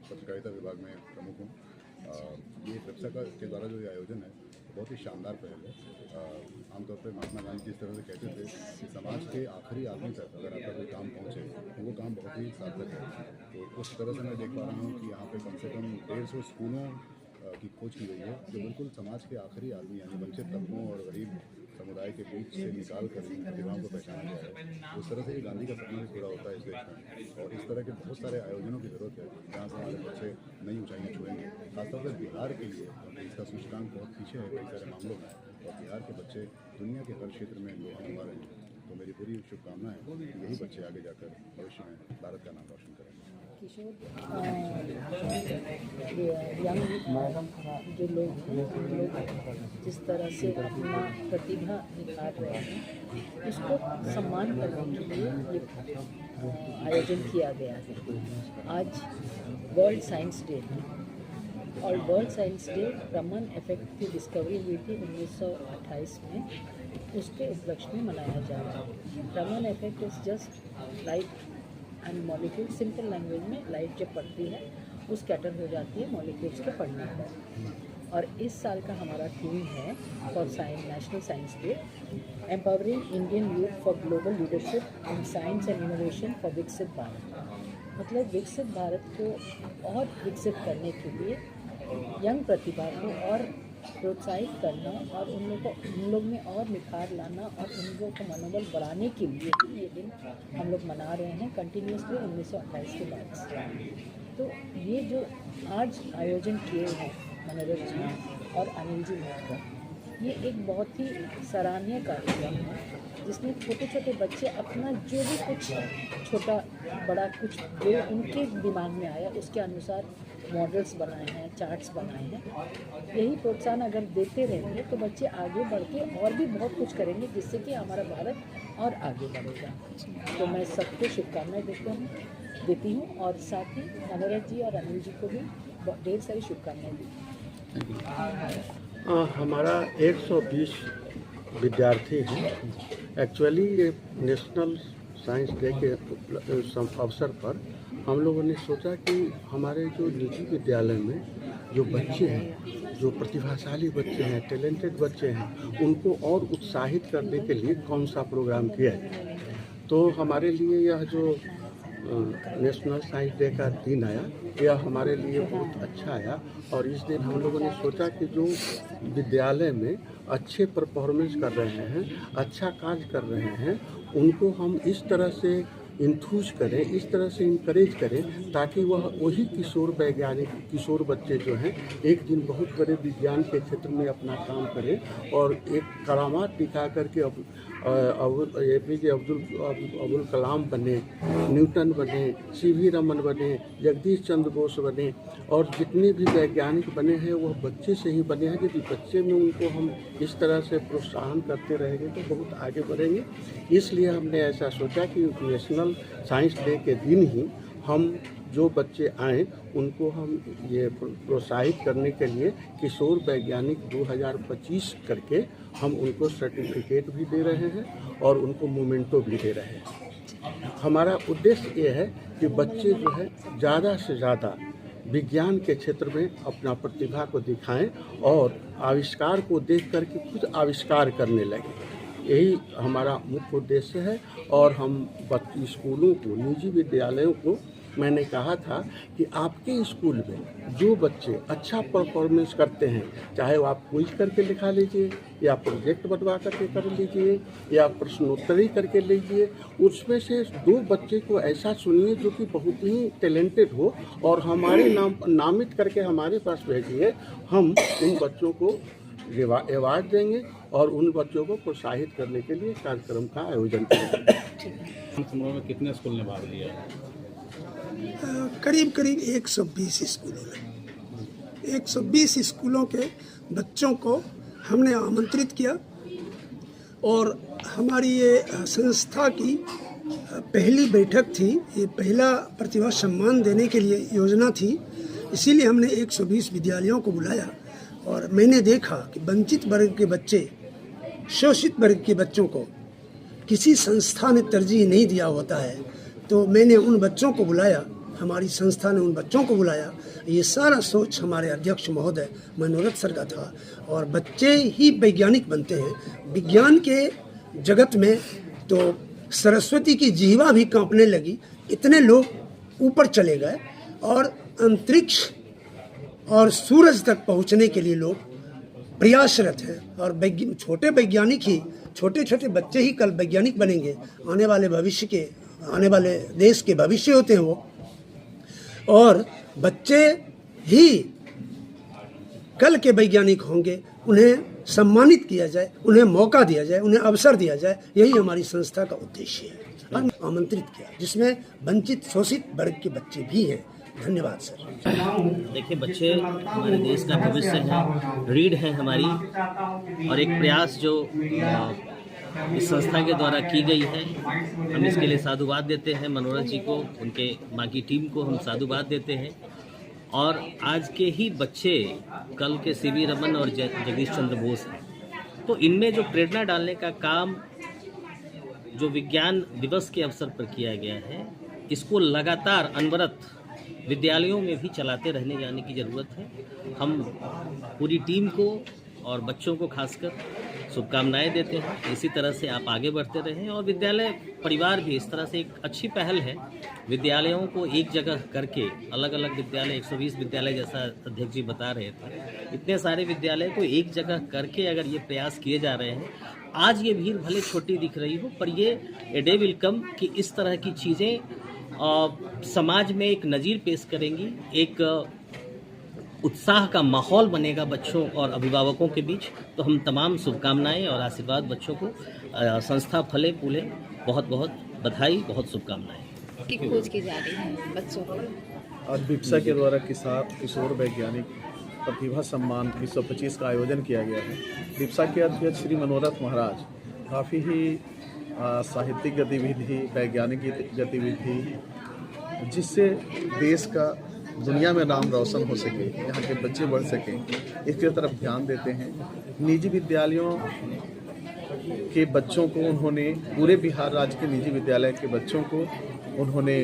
पत्रकारिता विभाग में प्रमुख हूँ। ये ट्रिप्सा के द्वारा जो ये आयोजन है बहुत ही शानदार पहल है। आमतौर पर महात्मा गांधी जिस तरह से कहते थे कि समाज के आखिरी आदमी तक अगर आपका कोई काम पहुँचे तो वो काम बहुत ही सार्थक है। तो उस तरह से मैं देख पा रहा हूँ कि यहाँ पे कम से कम 150 स्कूलों की खोज की गई है जो बिल्कुल समाज के आखिरी आदमी यानी वंचित तबकों और गरीब समुदाय के बीच से निकाल कर इन प्रतिभाओं को पहचाना गया है। उस तरह से ये गांधी का सपना भी पूरा होता है इस देश में, और इस तरह के बहुत सारे आयोजनों की ज़रूरत है जहाँ से हमारे बच्चे नई ऊंचाइयाँ छुएंगे। खासतौर पर बिहार के लिए, क्योंकि इसका सूचकांक बहुत पीछे है कई सारे मामलों में, और बिहार के बच्चे दुनिया के हर क्षेत्र में लोहा मनवा रहे हैं। तो मेरी पूरी शुभकामना है कि यही बच्चे आगे जाकर भविष्य में भारत का नाम रोशन करेंगे। किशोर यंग जो लोग जिस तरह से अपना प्रतिभा निखार रहे हैं उसको सम्मान करने के लिए ये आयोजन किया गया है। आज वर्ल्ड साइंस डे है और world science day Raman effect की डिस्कवरी हुई थी 1928 में, उसके उपलक्ष्य में मनाया जा रहा है। Raman effect is just light and molecule, simple language में लाइट जब पढ़ती है वो स्कैटर हो जाती है मॉलिक्यूल्स के पढ़ने पर। और इस साल का हमारा थीम है for science national science day, empowering Indian youth for global leadership in science and innovation for विकसित भारत। मतलब विकसित भारत को और विकसित करने के लिए यंग प्रतिभा को और प्रोत्साहित करना और उन लोग में और निखार लाना और उन लोगों को मनोबल बढ़ाने के लिए ये दिन हम लोग मना रहे हैं कंटिन्यूसली 1928 के बाद से। तो ये जो आज आयोजन किए हैं मनोरथ जी और अनिल जी मिलकर, ये एक बहुत ही सराहनीय कार्यक्रम है जिसमें छोटे छोटे बच्चे अपना जो भी कुछ छोटा बड़ा कुछ जो उनके दिमाग में आया उसके अनुसार मॉडल्स बनाए हैं, चार्ट्स बनाए हैं। यही प्रोत्साहन अगर देते रहेंगे तो बच्चे आगे बढ़ के और भी बहुत कुछ करेंगे जिससे कि हमारा भारत और आगे बढ़ेगा। तो मैं सबको शुभकामनाएं देती हूँ और साथ ही मनोरथ जी और अनिल जी को भी ढेर सारी शुभकामनाएं देती हूँ। हमारा 120 विद्यार्थी हैं। एक्चुअली ये नेशनल साइंस डे के अवसर पर हम लोगों ने सोचा कि हमारे जो निजी विद्यालय में जो बच्चे हैं, जो प्रतिभाशाली बच्चे हैं, टैलेंटेड बच्चे हैं, उनको और उत्साहित करने के लिए कौन सा प्रोग्राम किया है। तो हमारे लिए यह जो नेशनल साइंस डे का दिन आया, यह हमारे लिए बहुत अच्छा आया। और इस दिन हम लोगों ने सोचा कि जो विद्यालय में अच्छे परफॉर्मेंस कर रहे हैं, अच्छा कार्य कर रहे हैं, उनको हम इस तरह से इंथूज करें, इस तरह से इंकरेज करें ताकि वही किशोर वैज्ञानिक, किशोर बच्चे जो हैं एक दिन बहुत बड़े विज्ञान के क्षेत्र में अपना काम करें और एक करामात दिखा करके APJ अब्दुल कलाम बने, न्यूटन बने, CV रमन बने, जगदीश चंद्र बोस बने, और जितने भी वैज्ञानिक बने हैं वह बच्चे से ही बने हैं। यदि बच्चे में उनको हम इस तरह से प्रोत्साहन करते रहेंगे तो बहुत आगे बढ़ेंगे। इसलिए हमने ऐसा सोचा कि नेशनल साइंस डे के दिन ही हम जो बच्चे आएँ उनको हम ये प्रोत्साहित करने के लिए किशोर वैज्ञानिक 2025 करके हम उनको सर्टिफिकेट भी दे रहे हैं और उनको मोमेंटो भी दे रहे हैं। हमारा उद्देश्य ये है कि बच्चे जो है ज़्यादा से ज़्यादा विज्ञान के क्षेत्र में अपना प्रतिभा को दिखाएं और आविष्कार को देख करके खुद आविष्कार करने लगें। यही हमारा मुख्य उद्देश्य है। और हम स्कूलों को, निजी विद्यालयों को मैंने कहा था कि आपके स्कूल में जो बच्चे अच्छा परफॉर्मेंस करते हैं, चाहे वो आप क्विज करके लिखा लीजिए या प्रोजेक्ट बनवा करके कर लीजिए या प्रश्नोत्तरी करके लीजिए, उसमें से 2 बच्चे को ऐसा चुनिए जो कि बहुत ही टैलेंटेड हो और हमारे नामित करके हमारे पास भेजिए। हम उन बच्चों को अवार्ड देंगे और उन बच्चों को प्रोत्साहित करने के लिए कार्यक्रम का आयोजन करेंगे। समारोह में कितने स्कूल ने भाग लिया? करीब 120 स्कूलों में 120 स्कूलों के बच्चों को हमने आमंत्रित किया और हमारी ये संस्था की पहली बैठक थी। ये पहला प्रतिभा सम्मान देने के लिए योजना थी, इसीलिए हमने 120 विद्यालयों को बुलाया। और मैंने देखा कि वंचित वर्ग के बच्चे, शोषित वर्ग के बच्चों को किसी संस्था ने तरजीह नहीं दिया होता है, तो मैंने उन बच्चों को बुलाया हमारी संस्था ने उन बच्चों को बुलाया, ये सारा सोच हमारे अध्यक्ष महोदय मनोरथ सर का था। और बच्चे ही वैज्ञानिक बनते हैं। विज्ञान के जगत में तो सरस्वती की जीवा भी कांपने लगी, इतने लोग ऊपर चले गए और अंतरिक्ष और सूरज तक पहुंचने के लिए लोग प्रयासरत हैं। और छोटे वैज्ञानिक ही, छोटे छोटे बच्चे ही कल वैज्ञानिक बनेंगे। आने वाले देश के भविष्य होते हैं वो। और बच्चे ही कल के वैज्ञानिक होंगे। उन्हें सम्मानित किया जाए, उन्हें मौका दिया जाए, उन्हें अवसर दिया जाए, यही हमारी संस्था का उद्देश्य है। हम आमंत्रित किया जिसमें वंचित शोषित वर्ग के बच्चे भी हैं। धन्यवाद सर। देखिए, बच्चे हमारे देश का भविष्य है, रीढ़ है हमारी, और एक प्रयास जो इस संस्था के द्वारा की गई है, हम इसके लिए साधुवाद देते हैं। मनोरथ जी को, उनके बाकी टीम को हम साधुवाद देते हैं। और आज के ही बच्चे कल के सीवी रमन और जगदीश चंद्र बोस हैं, तो इनमें जो प्रेरणा डालने का काम जो विज्ञान दिवस के अवसर पर किया गया है, इसको लगातार अनवरत विद्यालयों में भी चलाते रहने जाने की ज़रूरत है। हम पूरी टीम को और बच्चों को खासकर शुभकामनाएं देते हैं। इसी तरह से आप आगे बढ़ते रहें। और विद्यालय परिवार भी इस तरह से एक अच्छी पहल है। विद्यालयों को एक जगह करके, अलग अलग विद्यालय, 120 विद्यालय जैसा अध्यक्ष जी बता रहे थे, इतने सारे विद्यालय को एक जगह करके अगर ये प्रयास किए जा रहे हैं, आज ये भीड़ भले छोटी दिख रही हो, पर ये ए डे विल कम कि इस तरह की चीज़ें समाज में एक नज़ीर पेश करेंगी, एक उत्साह का माहौल बनेगा बच्चों और अभिभावकों के बीच। तो हम तमाम शुभकामनाएं और आशीर्वाद बच्चों को, संस्था फले फूले, बहुत बहुत बधाई, बहुत शुभकामनाएं। की खोज की जा रही है बच्चों को। आज बिप्सा के द्वारा किशोर वैज्ञानिक प्रतिभा सम्मान 325 का आयोजन किया गया है। बिप्सा के अध्यक्ष श्री मनोरथ महाराज काफ़ी ही साहित्यिक गतिविधि, वैज्ञानिक गतिविधि, जिससे देश का दुनिया में नाम रोशन हो सके, यहाँ के बच्चे बढ़ सकें, इसकी तरफ ध्यान देते हैं। निजी विद्यालयों के बच्चों को उन्होंने, पूरे बिहार राज्य के निजी विद्यालय के बच्चों को उन्होंने,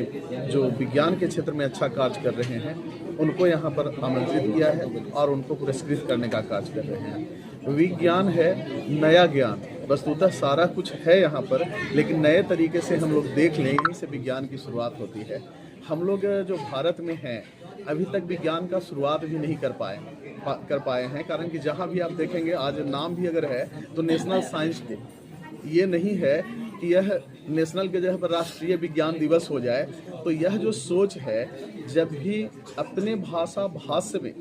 जो विज्ञान के क्षेत्र में अच्छा कार्य कर रहे हैं, उनको यहाँ पर आमंत्रित किया है और उनको पुरस्कृत करने का कार्य कर रहे हैं। विज्ञान है नया ज्ञान, वस्तुतः सारा कुछ है यहाँ पर, लेकिन नए तरीके से हम लोग देख लें, यहीं से विज्ञान की शुरुआत होती है। हम लोग जो भारत में हैं, अभी तक विज्ञान का शुरुआत भी नहीं कर पाए हैं। कारण कि जहाँ भी आप देखेंगे, आज नाम भी अगर है तो नेशनल साइंस डे, ये नहीं है कि यह नेशनल के जगह पर राष्ट्रीय विज्ञान दिवस हो जाए। तो यह जो सोच है, जब भी अपने भाषा में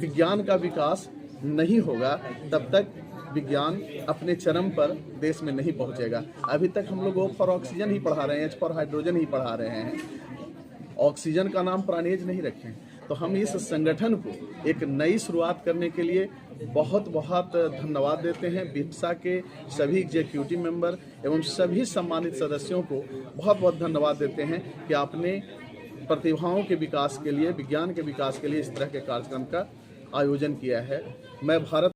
विज्ञान का विकास नहीं होगा, तब तक विज्ञान अपने चरम पर देश में नहीं पहुंचेगा। अभी तक हम लोग O फॉर ऑक्सीजन ही पढ़ा रहे हैं, H फॉर हाइड्रोजन ही पढ़ा रहे हैं, ऑक्सीजन का नाम प्राणेज नहीं रखे हैं। तो हम इस संगठन को एक नई शुरुआत करने के लिए बहुत बहुत धन्यवाद देते हैं। बिप्सा के सभी एग्जीक्यूटिव मेंबर एवं सभी सम्मानित सदस्यों को बहुत बहुत धन्यवाद देते हैं कि आपने प्रतिभाओं के विकास के लिए, विज्ञान के विकास के लिए इस तरह के कार्यक्रम का आयोजन किया है। मैं भारत